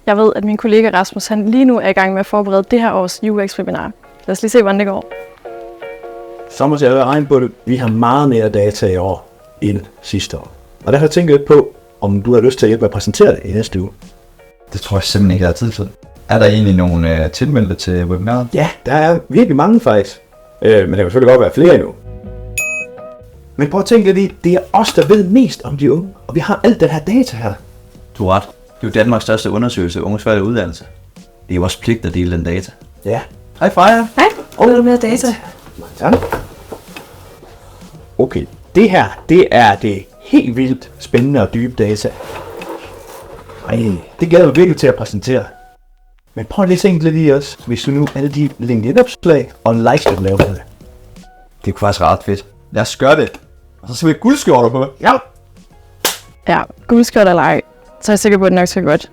Jeg ved, at min kollega Rasmus han lige nu er i gang med at forberede det her års UX-webinar. Lad os lige se, hvordan det går. Så må jeg regne på det. Vi har meget mere data i år end sidste år. Og derfor tænker jeg lidt på, om du har lyst til at hjælpe med at præsentere det i næste uge. Det tror jeg simpelthen ikke, jeg har tid til. Er der egentlig nogle tilmeldte til webinaret? Ja, der er virkelig mange faktisk. Men der kan selvfølgelig godt være flere endnu. Men prøv at tænke lidt i, det er os, der ved mest om de unge. Og vi har alt den her data her. Du har ret. Det er jo Danmarks største undersøgelse af unges valg af uddannelse. Det er jo også pligt at dele den data. Ja. Hej Freja. Hej, ved du mere data? Sådan. Okay, det her, det er det helt vildt spændende og dybe data. Ej, det glæder mig virkelig til at præsentere. Men prøv lige at tænke lidt i os, hvis du nu alle de LinkedIn-opslag og likes, du laver med det. Det kunne faktisk ret fedt. Lad os gøre det. Og så skal vi have guldskjorter på. Ja. Ja, guldskørt eller ej, så er jeg sikker på, at det nok skal godt.